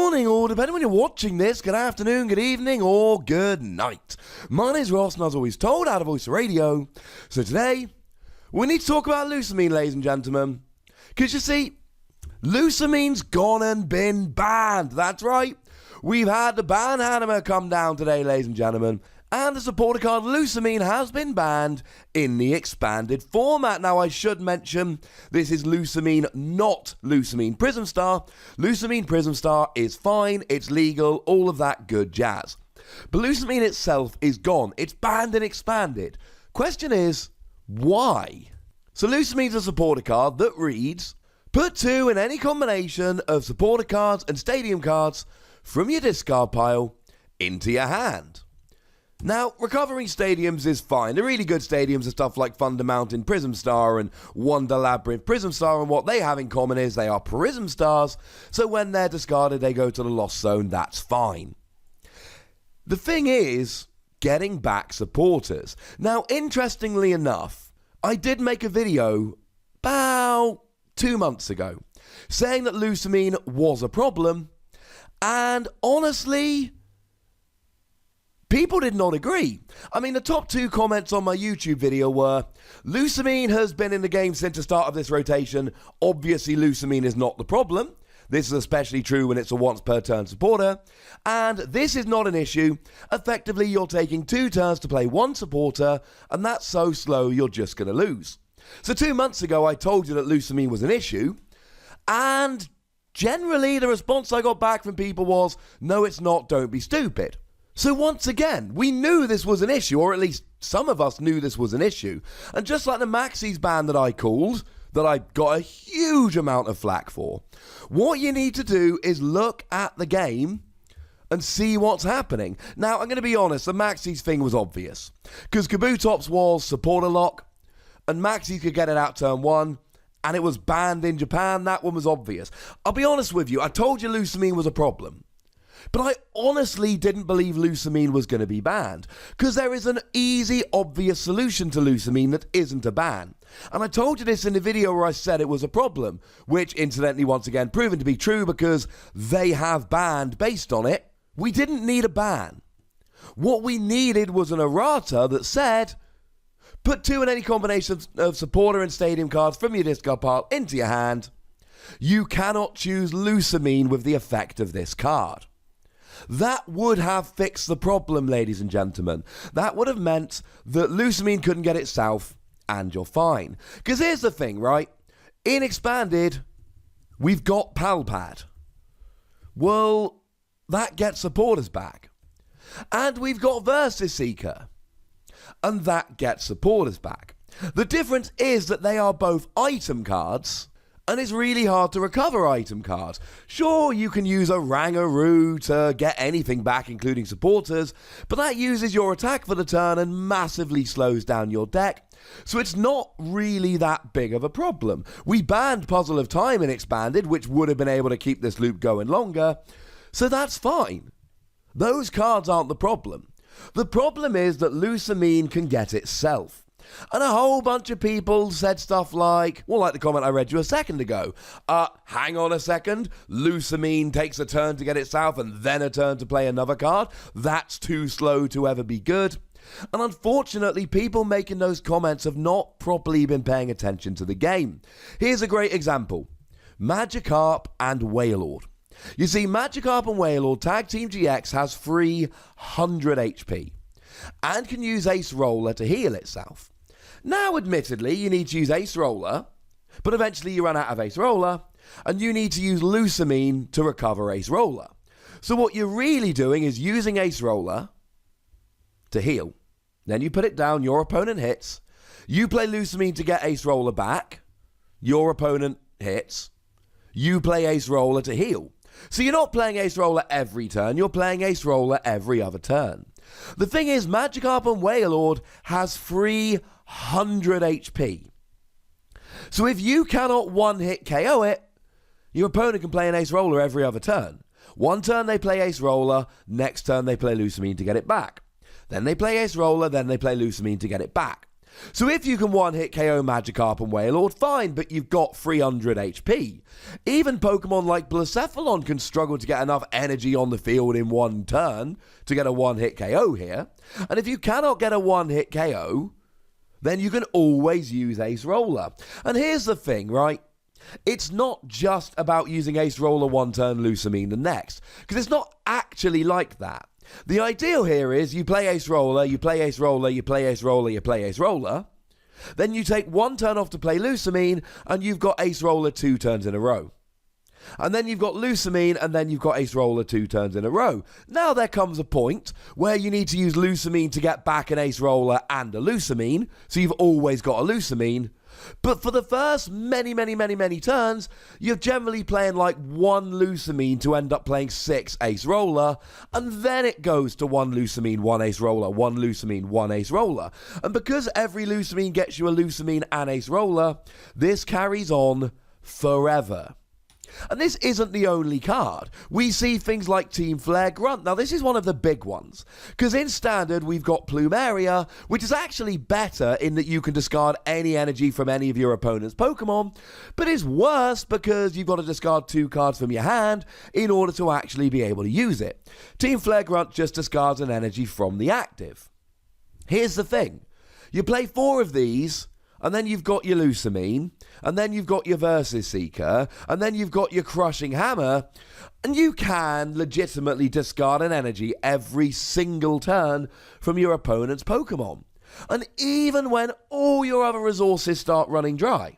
morning, or depending when you're watching this, good afternoon, good evening, or good night. My name's Ross, and as always told, out of Voice Radio. So today, we need to talk about Lusamine, ladies and gentlemen. Because you see, Lusamine's gone and been banned. That's right. We've had the ban hammer come down today, ladies and gentlemen. And the supporter card Lusamine has been banned in the expanded format. Now, I should mention, this is Lusamine, not Lusamine Prism Star. Lusamine Prism Star is fine, it's legal, all of that good jazz. But Lusamine itself is gone. It's banned and expanded. Question is, why? So Lusamine's a supporter card that reads, put 2 in any combination of supporter cards and stadium cards from your discard pile into your hand. Now, recovering stadiums is fine. The really good stadiums are stuff like Thunder Mountain Prism Star and Wonder Labyrinth Prism Star, and what they have in common is they are Prism Stars, so when they're discarded, they go to the Lost Zone. That's fine. The thing is, getting back supporters. Now, interestingly enough, I did make a video about 2 months ago saying that Lusamine was a problem, and honestly, people did not agree. I mean, the top 2 comments on my YouTube video were, Lusamine has been in the game since the start of this rotation. Obviously, Lusamine is not the problem. This is especially true when it's a once per turn supporter. And this is not an issue. Effectively, you're taking 2 turns to play 1 supporter, and that's so slow you're just going to lose. So 2 months ago, I told you that Lusamine was an issue, and generally the response I got back from people was, no, it's not, don't be stupid. So once again, we knew this was an issue, or at least some of us knew this was an issue. And just like the Maxis ban that I called, that I got a huge amount of flack for, what you need to do is look at the game and see what's happening. Now, I'm going to be honest, the Maxis thing was obvious. Because Kabutops was supporter lock, and Maxis could get it out turn 1, and it was banned in Japan. That one was obvious. I'll be honest with you, I told you Lusamine was a problem. But I honestly didn't believe Lusamine was going to be banned, because there is an easy, obvious solution to Lusamine that isn't a ban. And I told you this in the video where I said it was a problem, which incidentally once again proven to be true because they have banned based on it. We didn't need a ban. What we needed was an errata that said, put 2 in any combination of supporter and stadium cards from your discard pile into your hand. You cannot choose Lusamine with the effect of this card. That would have fixed the problem, ladies and gentlemen. That would have meant that Lusamine couldn't get it south, and you're fine. Because here's the thing, right? In Expanded, we've got Palpad. Well, that gets supporters back. And we've got Versus Seeker. And that gets supporters back. The difference is that they are both item cards, and it's really hard to recover item cards. Sure, you can use a Rangaroo to get anything back, including supporters, but that uses your attack for the turn and massively slows down your deck, so it's not really that big of a problem. We banned Puzzle of Time in Expanded, which would have been able to keep this loop going longer, so that's fine. Those cards aren't the problem. The problem is that Lusamine can get itself. And a whole bunch of people said stuff like, well, like the comment I read you a second ago. Hang on a second. Lusamine takes a turn to get it south and then a turn to play another card. That's too slow to ever be good. And unfortunately, people making those comments have not properly been paying attention to the game. Here's a great example. Magikarp and Wailord. You see, Magikarp and Wailord Tag Team GX has 300 HP and can use Ace Roller to heal itself. Now, admittedly, you need to use Ace Roller, but eventually you run out of Ace Roller, and you need to use Lusamine to recover Ace Roller. So what you're really doing is using Ace Roller to heal. Then you put it down, your opponent hits, you play Lusamine to get Ace Roller back, your opponent hits, you play Ace Roller to heal. So you're not playing Ace Roller every turn, you're playing Ace Roller every other turn. The thing is, Magikarp and Wailord has 300 HP. So if you cannot one-hit KO it, your opponent can play an Ace Roller every other turn. One turn they play Ace Roller, next turn they play Lusamine to get it back. Then they play Ace Roller, then they play Lusamine to get it back. So if you can one-hit KO Magikarp and Wailord, fine, but you've got 300 HP. Even Pokemon like Blacephalon can struggle to get enough energy on the field in one turn to get a one-hit KO here. And if you cannot get a one-hit KO, then you can always use Ace Roller. And here's the thing, right? It's not just about using Ace Roller one turn, Lusamine the next, because it's not actually like that. The ideal here is you play Ace Roller, you play Ace Roller, you play Ace Roller, you play Ace Roller. Then you take one turn off to play Lusamine, and you've got Ace Roller 2 turns in a row. And then you've got Lusamine, and then you've got Ace Roller 2 turns in a row. Now there comes a point where you need to use Lusamine to get back an Ace Roller and a Lusamine, so you've always got a Lusamine. But for the first many turns, you're generally playing like one Lusamine to end up playing 6 Ace Roller, and then it goes to one Lusamine, one Ace Roller, one Lusamine, one Ace Roller. And because every Lusamine gets you a Lusamine and Ace Roller, this carries on forever. And this isn't the only card. We see things like Team Flare Grunt. Now, this is one of the big ones, because in Standard, we've got Plumeria, which is actually better in that you can discard any energy from any of your opponent's Pokemon, but is worse because you've got to discard 2 cards from your hand in order to actually be able to use it. Team Flare Grunt just discards an energy from the active. Here's the thing. You play 4 of these, and then you've got your Lusamine, and then you've got your Versus Seeker, and then you've got your Crushing Hammer, and you can legitimately discard an energy every single turn from your opponent's Pokemon. And even when all your other resources start running dry,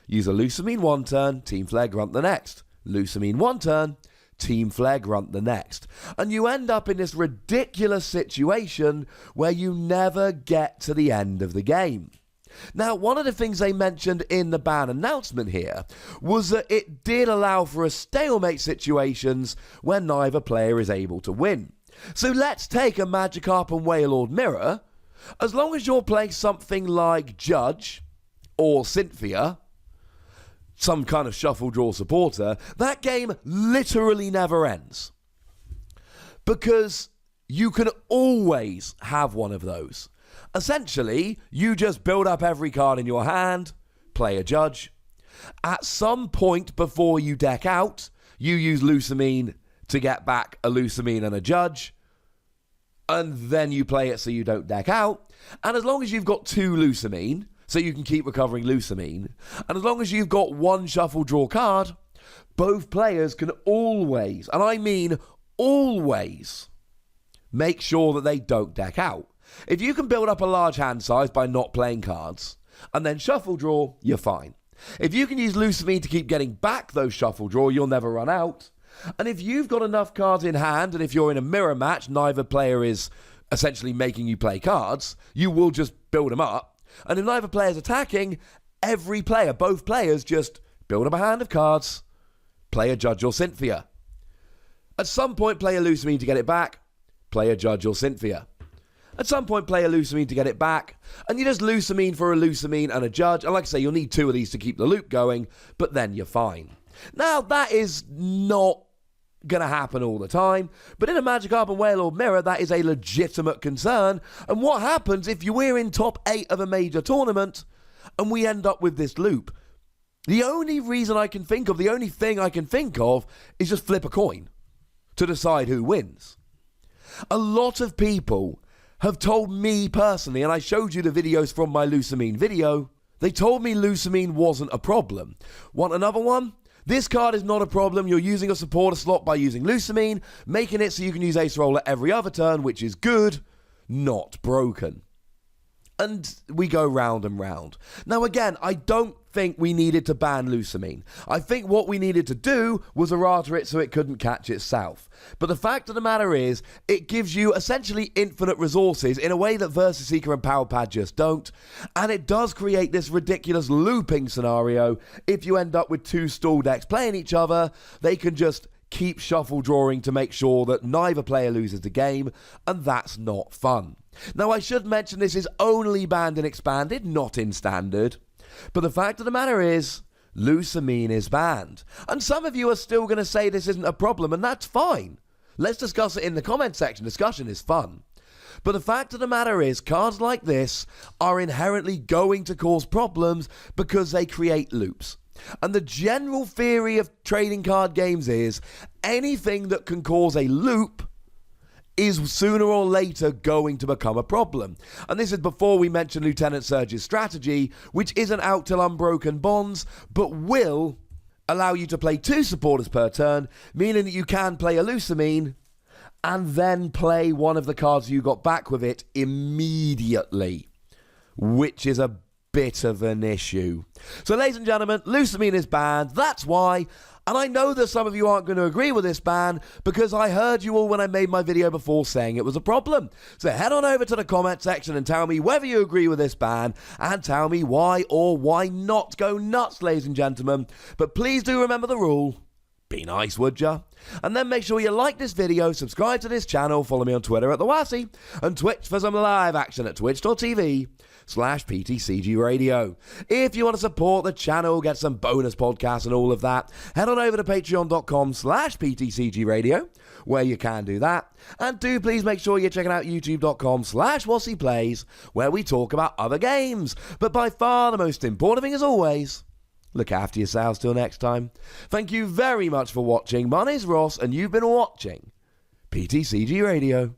use a Lusamine one turn, Team Flare Grunt the next. Lusamine one turn, Team Flare Grunt the next. And you end up in this ridiculous situation where you never get to the end of the game. Now, one of the things they mentioned in the ban announcement here was that it did allow for a stalemate situations where neither player is able to win. So let's take a Magikarp and Wailord mirror. As long as you're playing something like Judge or Cynthia, some kind of shuffle draw supporter, that game literally never ends. Because you can always have one of those. Essentially, you just build up every card in your hand, play a Judge. At some point before you deck out, you use Lusamine to get back a Lusamine and a Judge. And then you play it so you don't deck out. And as long as you've got 2 Lusamine, so you can keep recovering Lusamine, and as long as you've got 1 shuffle draw card, both players can always, and I mean always, make sure that they don't deck out. If you can build up a large hand size by not playing cards, and then shuffle draw, you're fine. If you can use Lusamine to keep getting back those shuffle draw, you'll never run out. And if you've got enough cards in hand, and if you're in a mirror match, neither player is essentially making you play cards, you will just build them up. And if neither player is attacking, every player, both players, just build up a hand of cards, play a Judge or Cynthia. At some point, play a Lusamine to get it back, play a Judge or Cynthia. At some point, play a Lusamine to get it back, and you just Lusamine for a Lusamine and a Judge. And like I say, you'll need 2 of these to keep the loop going, but then you're fine. Now, that is not going to happen all the time, but in a Magikarp and Wailord mirror, that is a legitimate concern. And what happens if we're in top 8 of a major tournament, and we end up with this loop? The only reason I can think of, the only thing I can think of, is just flip a coin to decide who wins. A lot of people have told me personally, and I showed you the videos from my Lusamine video, they told me Lusamine wasn't a problem. Want another one? This card is not a problem. You're using a supporter slot by using Lusamine, making it so you can use Ace Roller every other turn, which is good, not broken. And we go round and round. Now again, I don't think we needed to ban Lusamine. I think what we needed to do was errata it so it couldn't catch itself. But the fact of the matter is, it gives you essentially infinite resources in a way that Versus Seeker and Power Pad just don't. And it does create this ridiculous looping scenario. If you end up with 2 stall decks playing each other, they can just keep shuffle drawing to make sure that neither player loses the game, and that's not fun. Now, I should mention this is only banned in Expanded, not in Standard. But the fact of the matter is, Lusamine is banned. And some of you are still going to say this isn't a problem, and that's fine. Let's discuss it in the comment section. Discussion is fun. But the fact of the matter is, cards like this are inherently going to cause problems because they create loops. And the general theory of trading card games is anything that can cause a loop is sooner or later going to become a problem. And this is before we mention Lieutenant Surge's strategy, which isn't out till Unbroken Bonds, but will allow you to play 2 supporters per turn, meaning that you can play a Lusamine and then play one of the cards you got back with it immediately, which is a bit of an issue. So ladies and gentlemen, Lusamine is banned. That's why. And I know that some of you aren't going to agree with this ban because I heard you all when I made my video before saying it was a problem. So head on over to the comment section and tell me whether you agree with this ban and tell me why or why not. Go nuts, ladies and gentlemen. But please do remember the rule. Be nice, would ya? And then make sure you like this video, subscribe to this channel, follow me on Twitter at @TheWassy, and Twitch for some live action at twitch.tv/PTCGRadio. If you want to support the channel, get some bonus podcasts and all of that, head on over to patreon.com/PTCGRadio, where you can do that. And do please make sure you're checking out youtube.com/WassyPlays, where we talk about other games. But by far the most important thing, as always, look after yourselves till next time. Thank you very much for watching. My name's Ross, and you've been watching PTCG Radio.